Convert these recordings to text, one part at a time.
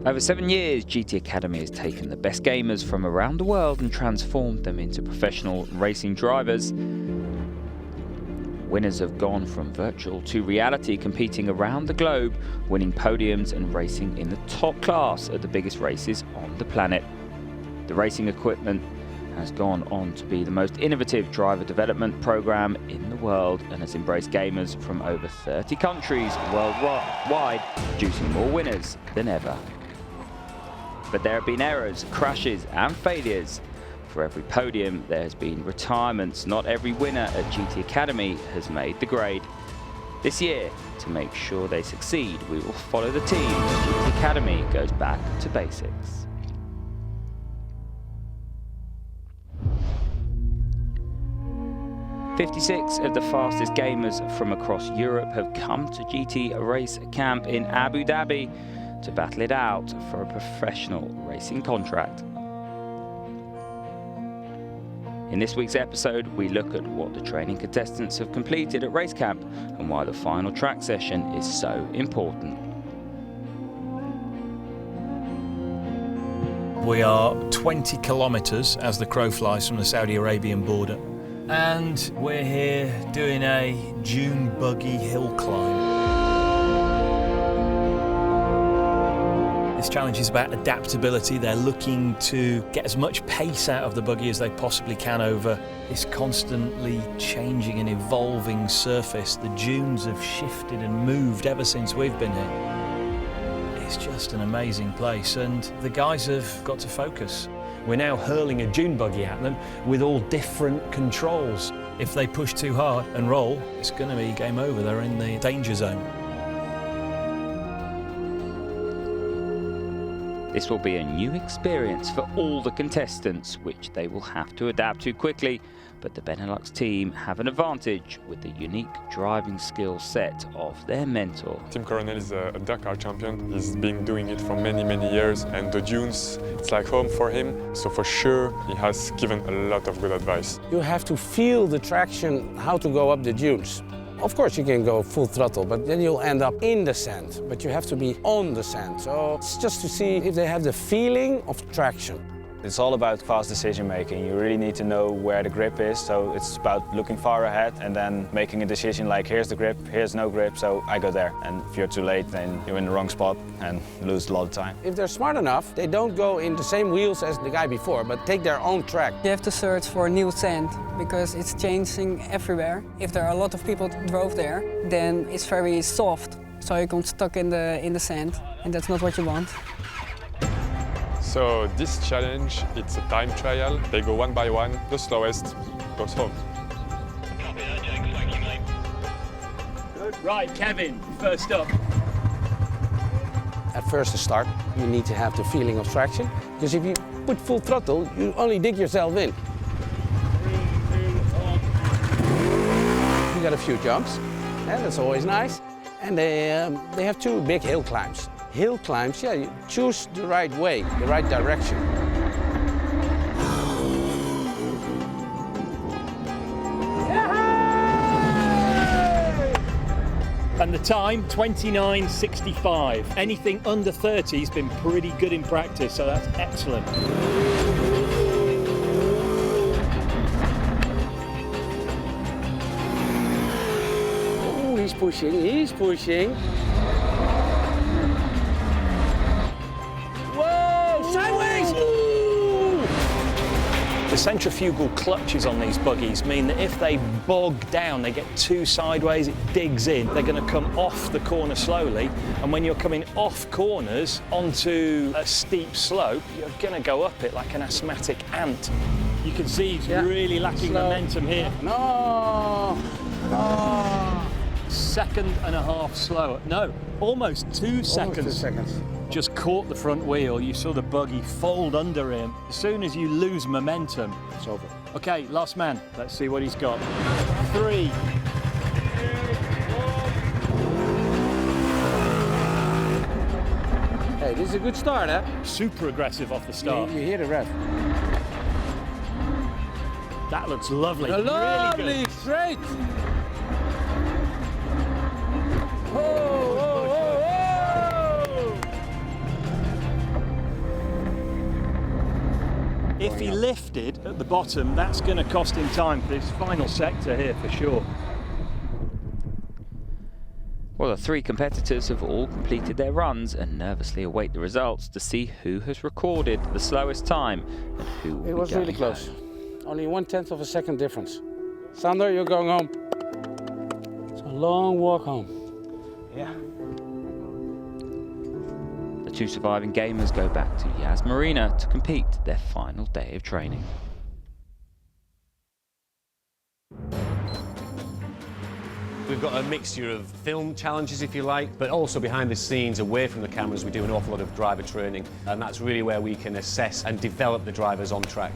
Over 7 years, GT Academy has taken the best gamers from around the world and transformed them into professional racing drivers. Winners have gone from virtual to reality, competing around the globe, winning podiums and racing in the top class at the biggest races on the planet. The racing equipment has gone on to be the most innovative driver development program in the world and has embraced gamers from over 30 countries worldwide, producing more winners than ever. But there have been errors, crashes and failures. For every podium, there has been retirements. Not every winner at GT Academy has made the grade. This year, to make sure they succeed, we will follow the team as GT Academy goes back to basics. "56 of the fastest gamers from across Europe have come to GT Race Camp in Abu Dhabi to battle it out for a professional racing contract. In this week's episode, we look at what the training contestants have completed at Race Camp and why the final track session is so important. We are 20 kilometres as the crow flies from the Saudi Arabian border, and we're here doing a dune buggy hill climb. This challenge is about adaptability. They're looking to get as much pace out of the buggy as they possibly can over this constantly changing and evolving surface. The dunes have shifted and moved ever since we've been here. It's just an amazing place, and the guys have got to focus. We're now hurling a dune buggy at them with all different controls. If they push too hard and roll, it's going to be game over. They're in the danger zone. This will be a new experience for all the contestants, which they will have to adapt to quickly, but the Benelux team have an advantage with the unique driving skill set of their mentor. Tim Coronel is a Dakar champion. He's been doing it for many years, and the dunes, it's like home for him. So for sure, he has given a lot of good advice. You have to feel the traction, how to go up the dunes. Of course you can go full throttle, but then you'll end up in the sand. But you have to be on the sand. So it's just to see if they have the feeling of traction. It's all about fast decision making. You really need to know where the grip is, so it's about looking far ahead and then making a decision like, here's the grip, here's no grip, so I go there. And if you're too late, then you're in the wrong spot and lose a lot of time. If they're smart enough, they don't go in the same wheels as the guy before, but take their own track. You have to search for new sand because it's changing everywhere. If there are a lot of people that drove there, then it's very soft, so you get stuck in the sand, and that's not what you want. So this challenge, it's a time trial. They go one by one. The slowest goes home. Copy that, Jack. Thank you, mate. Good. Right, Kevin, first up. At first to start, you need to have the feeling of traction, because if you put full throttle, you only dig yourself in. 3, 2, 1. You got a few jumps, and that's always nice. And they have two big hill climbs. Hill climbs, yeah, you choose the right way, the right direction. And the time, 29:65. Anything under 30 has been pretty good in practice, so that's excellent. Oh, he's pushing, he's pushing. The centrifugal clutches on these buggies mean that if they bog down, they get too sideways, it digs in. They're going to come off the corner slowly, and when you're coming off corners onto a steep slope, you're going to go up it like an asthmatic ant. You can see he's really lacking momentum here. No! Second and a half slower. No, almost 2 seconds. Almost 2 seconds. Just caught the front wheel, you saw the buggy fold under him. As soon as you lose momentum, It's over. okay, last man, let's see what he's got. 3. Hey, this is a good start, huh? Super aggressive off the start. You hear the ref. That looks lovely. Lovely, Really good. straight. if he lifted at the bottom, that's going to cost him time for this final sector here for sure. Well, the three competitors have all completed their runs and nervously await the results to see who has recorded the slowest time and who will It be was really going close. home. Only 1/10 of a second difference. Sander, you're going home. It's a long walk home. Yeah. The two surviving gamers go back to Yas Marina to compete their final day of training. We've got a mixture of film challenges, if you like, but also behind the scenes, away from the cameras, we do an awful lot of driver training, and that's really where we can assess and develop the drivers on track.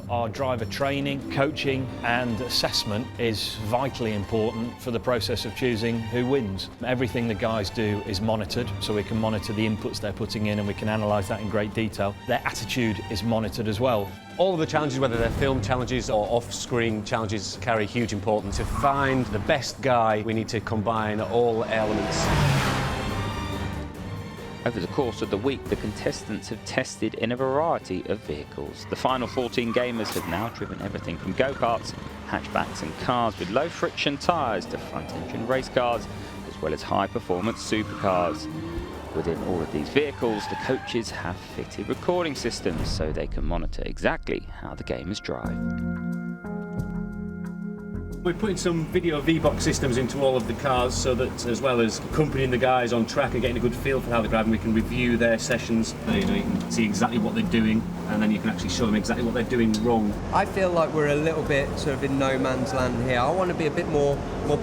Our driver training, coaching and assessment is vitally important for the process of choosing who wins. Everything the guys do is monitored, so we can monitor the inputs they're putting in and we can analyse that in great detail. Their attitude is monitored as well. All of the challenges, whether they're film challenges or off-screen challenges, carry huge importance. To find the best guy, we need to combine all elements. Over the course of the week, the contestants have tested in a variety of vehicles. The final 14 gamers have now driven everything from go-karts, hatchbacks and cars with low-friction tyres to front-engine race cars, as well as high-performance supercars. Within all of these vehicles, the coaches have fitted recording systems so they can monitor exactly how the gamers drive. We're putting some video V-Box systems into all of the cars so that, as well as accompanying the guys on track and getting a good feel for how they're driving, we can review their sessions. You can see exactly what they're doing, and then you can actually show them exactly what they're doing wrong. I feel like we're a little bit sort of in no man's land here. I want to be a bit more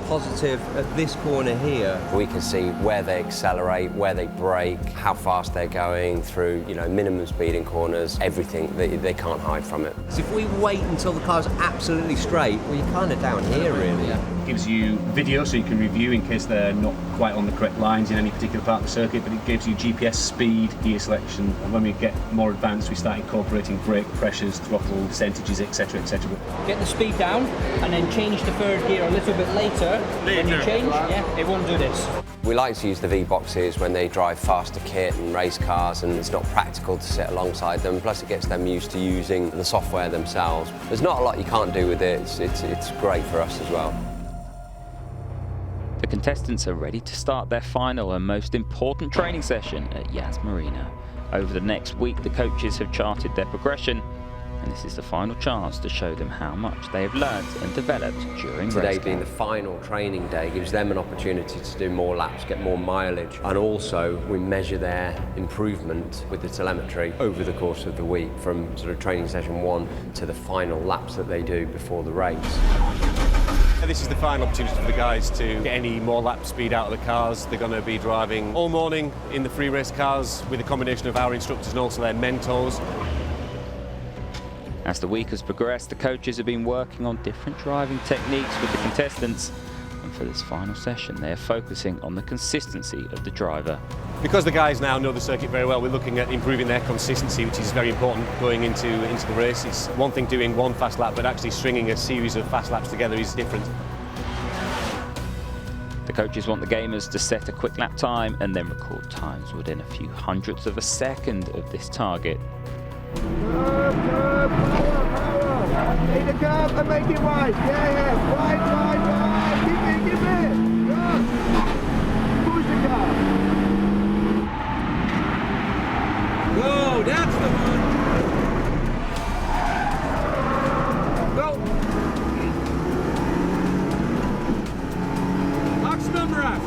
positive at this corner here. We can see where they accelerate, where they brake, how fast they're going through, minimum speed in corners, everything. They can't hide from it. So if we wait until the car's absolutely straight, well, you're kind of down here, really. It gives you video so you can review in case they're not quite on the correct lines in any particular part of the circuit, but it gives you GPS speed, gear selection, and when we get more advanced, we start incorporating brake pressures, throttle percentages, etc., etc. Get the speed down and then change the third gear a little bit later. When you change, it won't do this. We like to use the V-Boxes when they drive faster kit and race cars, and it's not practical to sit alongside them, plus it gets them used to using the software themselves. There's not a lot you can't do with it. It's great for us as well. The contestants are ready to start their final and most important training session at Yas Marina. Over the next week, the coaches have charted their progression, and this is the final chance to show them how much they have learned and developed during Today race being camp. the final training day gives them an opportunity to do more laps, get more mileage, and also we measure their improvement with the telemetry over the course of the week, from sort of training session 1 to the final laps that they do before the race. This is the final opportunity for the guys to get any more lap speed out of the cars. They're going to be driving all morning in the free race cars with a combination of our instructors and also their mentors. As the week has progressed, the coaches have been working on different driving techniques with the contestants, and for this final session they are focusing on the consistency of the driver. Because the guys now know the circuit very well, we're looking at improving their consistency, which is very important going into the races. One thing doing one fast lap, but actually stringing a series of fast laps together is different. The coaches want the gamers to set a quick lap time and then record times within a few hundredths of a second of this target. Take the curve and make it wide. Yeah. Wide. Keep it. Good. Push the car. Whoa, that's the one. Go. Max number out.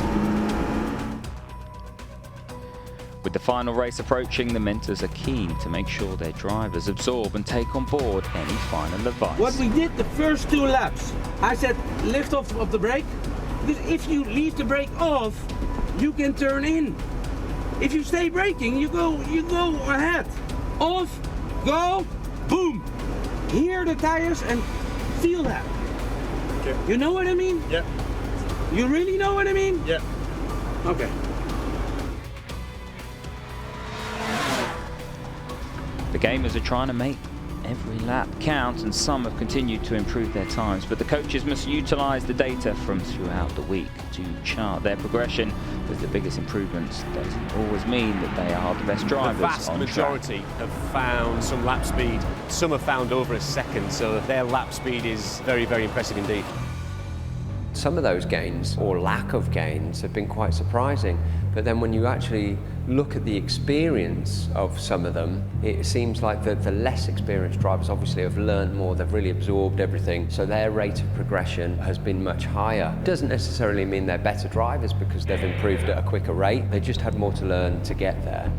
With the final race approaching, the mentors are keen to make sure their drivers absorb and take on board any final advice. What we did the first 2 laps, I said lift off of the brake, because if you leave the brake off, you can turn in. If you stay braking, you go ahead. Off, go, boom. Hear the tires and feel that. Okay. You know what I mean? Yeah. You really know what I mean? Yeah. Okay. The gamers are trying to make Every lap counts, and some have continued to improve their times, but the coaches must utilise the data from throughout the week to chart their progression, as the biggest improvements doesn't always mean that they are the best drivers The vast on majority have found some lap speed. Some have found over a second, so their lap speed is very, very impressive indeed. Some of those gains, or lack of gains, have been quite surprising. But then when you actually look at the experience of some of them, it seems like the less experienced drivers obviously have learned more, they've really absorbed everything, so their rate of progression has been much higher. Doesn't necessarily mean they're better drivers because they've improved at a quicker rate, they just had more to learn to get there.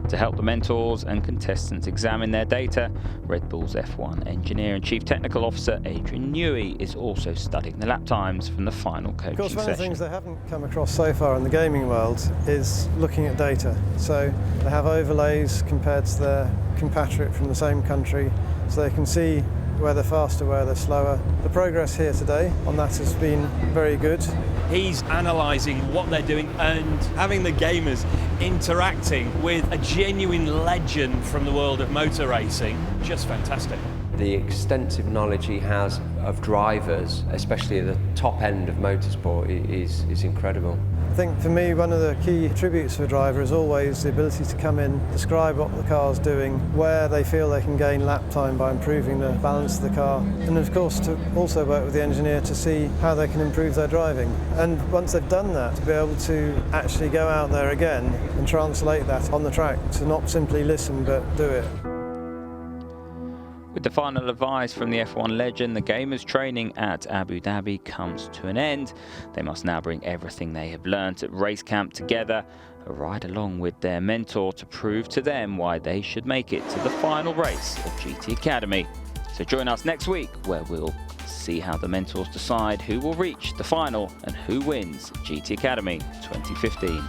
To help the mentors and contestants examine their data, Red Bull's F1 engineer and chief technical officer Adrian Newey is also studying the lap times from the final coaching session. Of course, one of the things they haven't come across so far in the gaming world is looking at data. So they have overlays compared to their compatriot from the same country, so they can see where they're faster, where they're slower. The progress here today on that has been very good. He's analysing what they're doing and having the gamers interacting with a genuine legend from the world of motor racing. Just fantastic. The extensive knowledge he has of drivers, especially at the top end of motorsport, is incredible. I think for me, one of the key attributes for a driver is always the ability to come in, describe what the car's doing, where they feel they can gain lap time by improving the balance of the car, and of course to also work with the engineer to see how they can improve their driving. And once they've done that, to be able to actually go out there again and translate that on the track, to not simply listen but do it. With the final advice from the F1 legend, the gamers' training at Abu Dhabi comes to an end. They must now bring everything they have learnt at race camp together, a ride along with their mentor to prove to them why they should make it to the final race of GT Academy. So join us next week, where we'll see how the mentors decide who will reach the final and who wins GT Academy 2015.